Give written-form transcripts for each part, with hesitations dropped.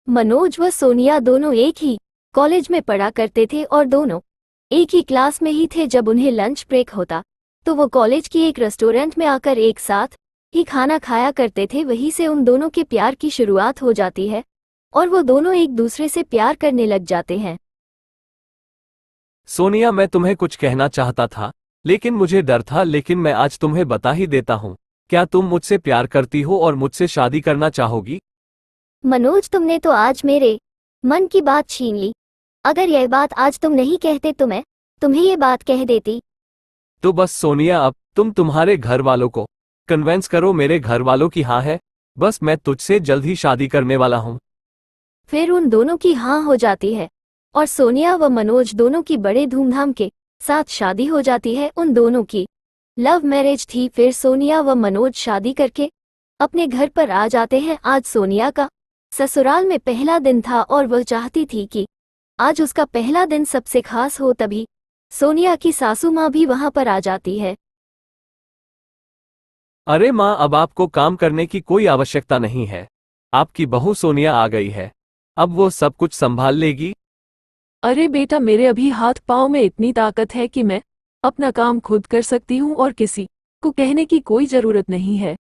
मनोज व सोनिया दोनों एक ही कॉलेज में पढ़ा करते थे और दोनों एक ही क्लास में ही थे। जब उन्हें लंच ब्रेक होता तो वो कॉलेज की एक रेस्टोरेंट में आकर एक साथ ही खाना खाया करते थे। वहीं से उन दोनों के प्यार की शुरुआत हो जाती है और वो दोनों एक दूसरे से प्यार करने लग जाते हैं। सोनिया, मैं तुम्हें कुछ कहना चाहता था लेकिन मुझे डर था, लेकिन मैं आज तुम्हें बता ही देता हूँ। क्या तुम मुझसे प्यार करती हो और मुझसे शादी करना चाहोगी? मनोज, तुमने तो आज मेरे मन की बात छीन ली। अगर यह बात आज तुम नहीं कहते तो मैं तुम्हें ये बात कह देती। तो बस सोनिया, अब तुम तुम्हारे घर वालों को कन्वेंस करो। मेरे घर वालों की हाँ है, बस मैं तुझसे जल्द ही शादी करने वाला हूँ। फिर उन दोनों की हाँ हो जाती है और सोनिया व मनोज दोनों की बड़े धूमधाम के साथ शादी हो जाती है। उन दोनों की लव मैरिज थी। फिर सोनिया व मनोज शादी करके अपने घर पर आ जाते हैं। आज सोनिया का ससुराल में पहला दिन था और वह चाहती थी कि आज उसका पहला दिन सबसे खास हो। तभी सोनिया की सासू माँ भी वहां पर आ जाती है। अरे माँ, अब आपको काम करने की कोई आवश्यकता नहीं है। आपकी बहू सोनिया आ गई है, अब वो सब कुछ संभाल लेगी। अरे बेटा, मेरे अभी हाथ पाँव में इतनी ताकत है कि मैं अपना काम खुद कर सकती हूँ और किसी को कहने की कोई जरूरत नहीं है।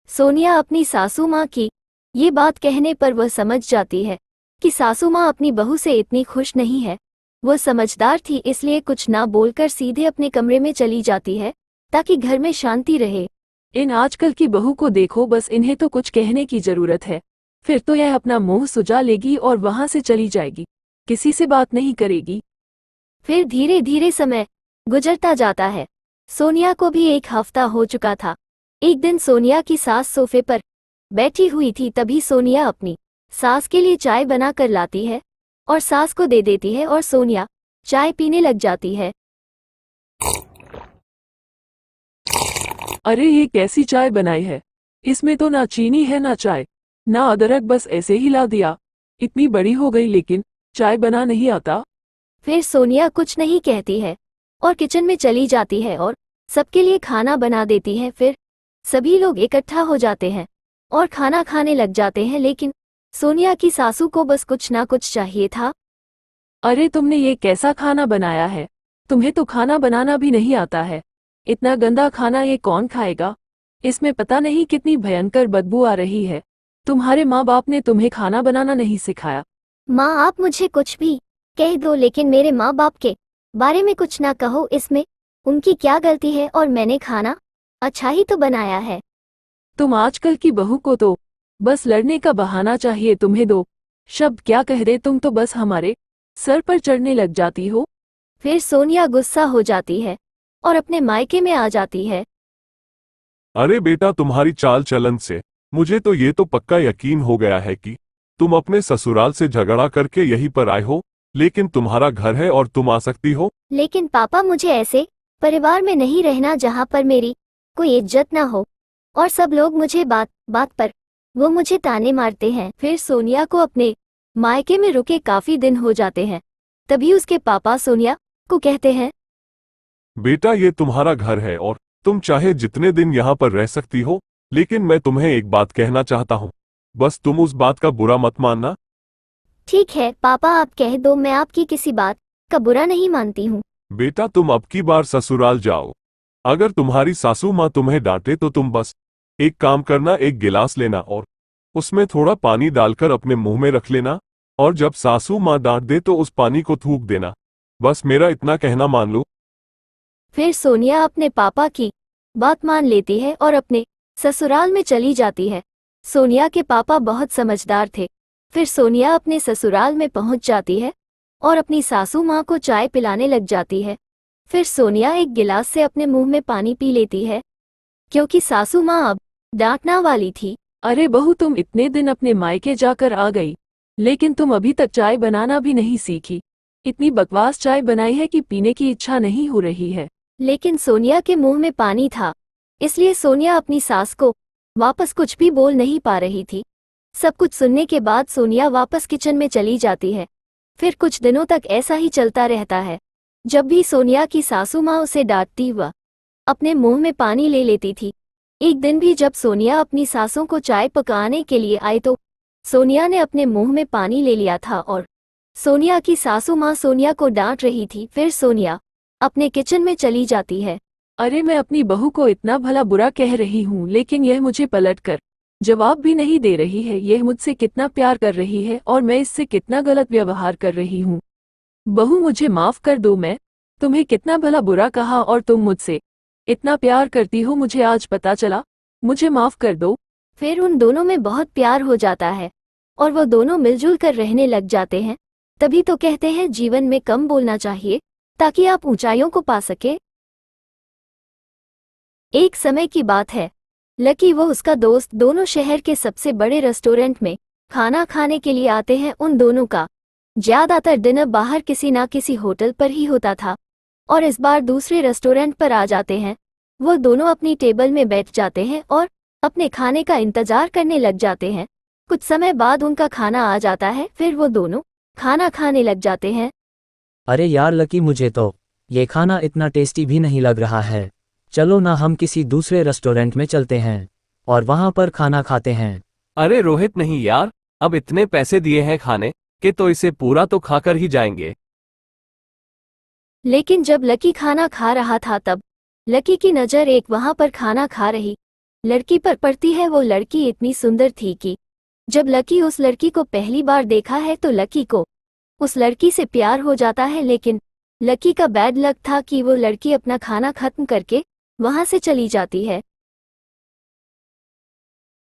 सोनिया अपनी सासू माँ की ये बात कहने पर वह समझ जाती है कि सासू माँ अपनी बहू से इतनी खुश नहीं है। वह समझदार थी, इसलिए कुछ ना बोलकर सीधे अपने कमरे में चली जाती है ताकि घर में शांति रहे। इन आजकल की बहू को देखो, बस इन्हें तो कुछ कहने की जरूरत है, फिर तो यह अपना मुंह सुजा लेगी और वहां से चली जाएगी, किसी से बात नहीं करेगी। फिर धीरे धीरे समय गुजरता जाता है। सोनिया को भी एक हफ्ता हो चुका था। एक दिन सोनिया की सास सोफे पर बैठी हुई थी। तभी सोनिया अपनी सास के लिए चाय बना कर लाती है और सास को दे देती है और सोनिया चाय पीने लग जाती है। अरे ये कैसी चाय बनाई है? इसमें तो ना चीनी है ना चाय ना अदरक, बस ऐसे ही ला दिया। इतनी बड़ी हो गई लेकिन चाय बना नहीं आता। फिर सोनिया कुछ नहीं कहती है और किचन में चली जाती है और सबके लिए खाना बना देती है। फिर सभी लोग इकट्ठा हो जाते हैं और खाना खाने लग जाते हैं, लेकिन सोनिया की सासू को बस कुछ ना कुछ चाहिए था। अरे तुमने ये कैसा खाना बनाया है? तुम्हें तो खाना बनाना भी नहीं आता है। इतना गंदा खाना ये कौन खाएगा? इसमें पता नहीं कितनी भयंकर बदबू आ रही है। तुम्हारे माँ बाप ने तुम्हें खाना बनाना नहीं सिखाया? माँ, आप मुझे कुछ भी कह दो, लेकिन मेरे माँ बाप के बारे में कुछ ना कहो। इसमें उनकी क्या गलती है और मैंने खाना अच्छा ही तो बनाया है। तुम आजकल की बहू को तो बस लड़ने का बहाना चाहिए। तुम्हें दो शब्द क्या कह दे तुम तो बस हमारे सर पर चढ़ने लग जाती हो। फिर सोनिया गुस्सा हो जाती है और अपने मायके में आ जाती है। अरे बेटा, तुम्हारी चाल चलन से मुझे तो ये तो पक्का यकीन हो गया है कि तुम अपने ससुराल से झगड़ा करके यहीं पर आए हो, लेकिन तुम्हारा घर है और तुम आ सकती हो। लेकिन पापा, मुझे ऐसे परिवार में नहीं रहना जहाँ पर मेरी कोई इज्जत ना हो और सब लोग मुझे बात बात पर वो मुझे ताने मारते हैं। फिर सोनिया को अपने मायके में रुके काफी दिन हो जाते हैं। तभी उसके पापा सोनिया को कहते हैं, बेटा, ये तुम्हारा घर है और तुम चाहे जितने दिन यहाँ पर रह सकती हो, लेकिन मैं तुम्हें एक बात कहना चाहता हूँ, बस तुम उस बात का बुरा मत मानना। ठीक है पापा, आप कह दो, मैं आपकी किसी बात का बुरा नहीं मानती हूँ। बेटा, तुम अब की बार ससुराल जाओ, अगर तुम्हारी सासू माँ तुम्हें डांटे तो तुम बस एक काम करना, एक गिलास लेना और उसमें थोड़ा पानी डालकर अपने मुंह में रख लेना, और जब सासू माँ डांट दे तो उस पानी को थूक देना। बस मेरा इतना कहना मान लो। फिर सोनिया अपने पापा की बात मान लेती है और अपने ससुराल में चली जाती है। सोनिया के पापा बहुत समझदार थे। फिर सोनिया अपने ससुराल में पहुंच जाती है और अपनी सासू माँ को चाय पिलाने लग जाती है। फिर सोनिया एक गिलास से अपने मुंह में पानी पी लेती है, क्योंकि सासू माँ अब डांटना वाली थी। अरे बहू, तुम इतने दिन अपने मायके जाकर आ गई, लेकिन तुम अभी तक चाय बनाना भी नहीं सीखी। इतनी बकवास चाय बनाई है कि पीने की इच्छा नहीं हो रही है। लेकिन सोनिया के मुंह में पानी था, इसलिए सोनिया अपनी सास को वापस कुछ भी बोल नहीं पा रही थी। सब कुछ सुनने के बाद सोनिया वापस किचन में चली जाती है। फिर कुछ दिनों तक ऐसा ही चलता रहता है। जब भी सोनिया की सासू माँ उसे डांटती वह अपने मुंह में पानी ले लेती थी। एक दिन भी जब सोनिया अपनी सासों को चाय पकाने के लिए आई तो सोनिया ने अपने मुंह में पानी ले लिया था और सोनिया की सासू माँ सोनिया को डांट रही थी। फिर सोनिया अपने किचन में चली जाती है। अरे मैं अपनी बहू को इतना भला बुरा कह रही हूँ, लेकिन यह मुझे पलटकर जवाब भी नहीं दे रही है। यह मुझसे कितना प्यार कर रही है और मैं इससे कितना गलत व्यवहार कर रही हूँ। बहू मुझे माफ कर दो, मैं तुम्हें कितना भला बुरा कहा और तुम मुझसे इतना प्यार करती हो, मुझे आज पता चला। मुझे माफ कर दो। फिर उन दोनों में बहुत प्यार हो जाता है और वो दोनों मिलजुल कर रहने लग जाते हैं। तभी तो कहते हैं जीवन में कम बोलना चाहिए ताकि आप ऊंचाइयों को पा सके। एक समय की बात है, लकी वो उसका दोस्त दोनों शहर के सबसे बड़े रेस्टोरेंट में खाना खाने के लिए आते हैं। उन दोनों का ज्यादातर डिनर बाहर किसी ना किसी होटल पर ही होता था और इस बार दूसरे रेस्टोरेंट पर आ जाते हैं। वो दोनों अपनी टेबल में बैठ जाते हैं और अपने खाने का इंतजार करने लग जाते हैं। कुछ समय बाद उनका खाना आ जाता है। फिर वो दोनों खाना खाने लग जाते हैं। अरे यार लकी, मुझे तो ये खाना इतना टेस्टी भी नहीं लग रहा है। चलो ना हम किसी दूसरे रेस्टोरेंट में चलते हैं और वहां पर खाना खाते हैं। अरे रोहित नहीं यार, अब इतने पैसे दिए हैं खाने के तो इसे पूरा तो खाकर ही जाएंगे। लेकिन जब लकी खाना खा रहा था तब लकी की नज़र एक वहां पर खाना खा रही लड़की पर पड़ती है। वो लड़की इतनी सुंदर थी कि जब लकी उस लड़की को पहली बार देखा है तो लकी को उस लड़की से प्यार हो जाता है। लेकिन लकी का बैड लक था कि वो लड़की अपना खाना खत्म करके वहां से चली जाती है।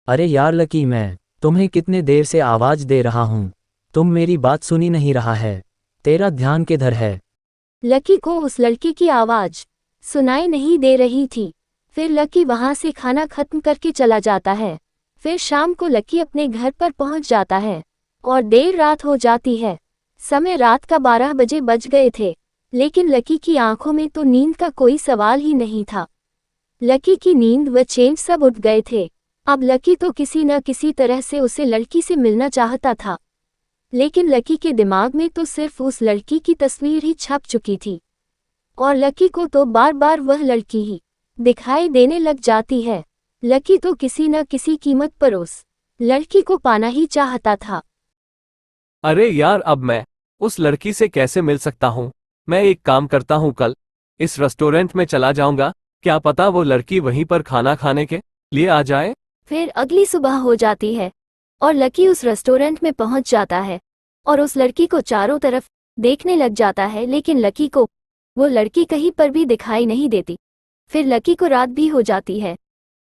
अरे यार लकी, मैं तुम्हें कितने देर से आवाज दे रहा हूँ, तुम मेरी बात सुनी नहीं रहा है। तेरा ध्यान किधर है? लकी को उस लड़की की आवाज सुनाई नहीं दे रही थी। फिर लकी वहां से खाना खत्म करके चला जाता है। फिर शाम को लकी अपने घर पर पहुंच जाता है और देर रात हो जाती है। समय रात का 12 बजे बज गए थे, लेकिन लकी की आंखों में तो नींद का कोई सवाल ही नहीं था। लकी की नींद व चैन सब उठ गए थे। अब लकी तो किसी न किसी तरह से उसे लड़की से मिलना चाहता था, लेकिन लकी के दिमाग में तो सिर्फ उस लड़की की तस्वीर ही छप चुकी थी और लकी को तो बार बार वह लड़की ही दिखाई देने लग जाती है। लकी तो किसी न किसी कीमत पर उस लड़की को पाना ही चाहता था। अरे यार, अब मैं उस लड़की से कैसे मिल सकता हूँ? मैं एक काम करता हूँ, कल इस रेस्टोरेंट में चला जाऊंगा, क्या पता वो लड़की वहीं पर खाना खाने के लिए आ जाए। फिर अगली सुबह हो जाती है और लकी उस रेस्टोरेंट में पहुंच जाता है और उस लड़की को चारों तरफ देखने लग जाता है, लेकिन लकी को वो लड़की कहीं पर भी दिखाई नहीं देती। फिर लकी को रात भी हो जाती है।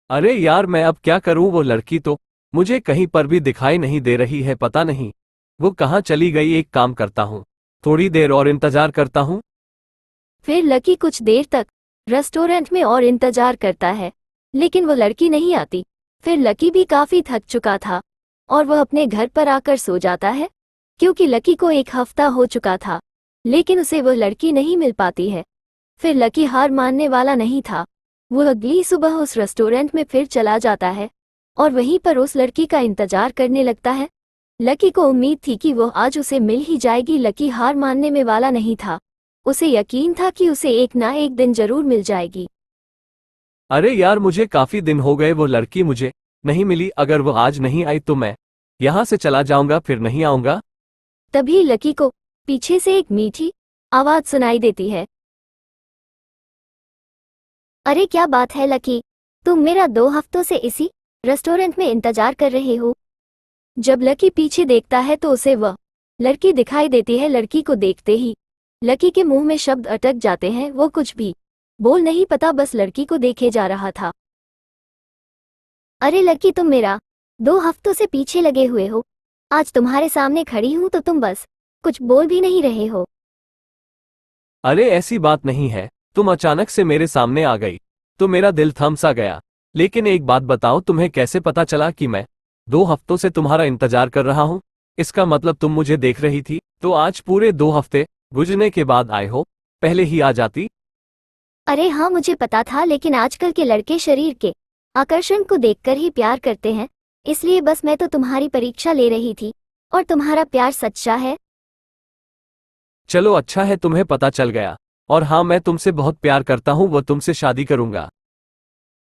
अरे यार, मैं अब क्या करूं? वो लड़की तो मुझे कहीं पर भी दिखाई नहीं दे रही है, पता नहीं वो कहाँ चली गई। एक काम करता हूँ, थोड़ी देर और इंतजार करता हूँ। फिर लकी कुछ देर तक रेस्टोरेंट में और इंतजार करता है, लेकिन वो लड़की नहीं आती। फिर लकी भी काफी थक चुका था और वह अपने घर पर आकर सो जाता है, क्योंकि लकी को 1 हफ्ता हो चुका था, लेकिन उसे वो लड़की नहीं मिल पाती है। फिर लकी हार मानने वाला नहीं था। वो अगली सुबह उस रेस्टोरेंट में फिर चला जाता है और वहीं पर उस लड़की का इंतजार करने लगता है। लकी को उम्मीद थी कि वो आज उसे मिल ही जाएगी। लकी हार मानने में वाला नहीं था, उसे यकीन था कि उसे एक ना एक दिन जरूर मिल जाएगी। अरे यार, मुझे काफी दिन हो गए, वो लड़की मुझे नहीं मिली। अगर वो आज नहीं आई तो मैं यहाँ से चला जाऊंगा, फिर नहीं आऊंगा। तभी लकी को पीछे से एक मीठी आवाज सुनाई देती है। अरे क्या बात है लकी, तुम मेरा 2 हफ्तों से इसी रेस्टोरेंट में इंतजार कर रहे हो। जब लकी पीछे देखता है तो उसे वह लड़की दिखाई देती है। लड़की को देखते ही लकी के मुंह में शब्द अटक जाते हैं। वो कुछ भी बोल नहीं पता, बस लड़की को देखे जा रहा था। अरे लकी, तुम मेरा 2 हफ्तों से पीछे लगे हुए हो। आज तुम्हारे सामने खड़ी हूं तो तुम बस कुछ बोल भी नहीं रहे हो। अरे ऐसी बात नहीं है, तुम अचानक से मेरे सामने आ गई तो मेरा दिल थम सा गया। लेकिन एक बात बताओ, तुम्हें कैसे पता चला कि मैं 2 हफ्तों से तुम्हारा इंतजार कर रहा हूँ? इसका मतलब तुम मुझे देख रही थी, तो आज पूरे 2 हफ्ते गुजरने के बाद आए हो, पहले ही आ जाती। अरे हाँ, मुझे पता था, लेकिन आजकल के लड़के शरीर के आकर्षण को देखकर ही प्यार करते हैं, इसलिए बस मैं तो तुम्हारी परीक्षा ले रही थी। और तुम्हारा प्यार सच्चा है? चलो अच्छा है, तुम्हें पता चल गया। और हाँ, मैं तुमसे बहुत प्यार करता हूँ, वो तुमसे शादी करूंगा।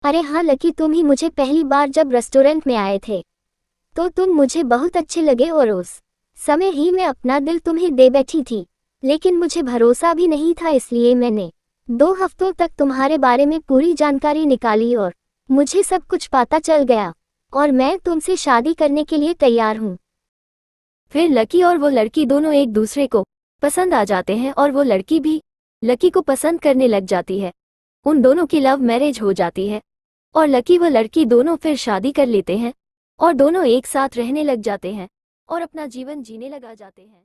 अरे हाँ लकी, तुम ही मुझे पहली बार जब रेस्टोरेंट में आए थे तो तुम मुझे बहुत अच्छे लगे और उस समय ही मैं अपना दिल तुम्हें दे बैठी थी, लेकिन मुझे भरोसा भी नहीं था, इसलिए मैंने 2 हफ्तों तक तुम्हारे बारे में पूरी जानकारी निकाली और मुझे सब कुछ पता चल गया और मैं तुमसे शादी करने के लिए तैयार हूँ। फिर लकी और वो लड़की दोनों एक दूसरे को पसंद आ जाते हैं और वो लड़की भी लकी को पसंद करने लग जाती है। उन दोनों की लव मैरिज हो जाती है और लकी व लड़की दोनों फिर शादी कर लेते हैं और दोनों एक साथ रहने लग जाते हैं और अपना जीवन जीने लगा जाते हैं।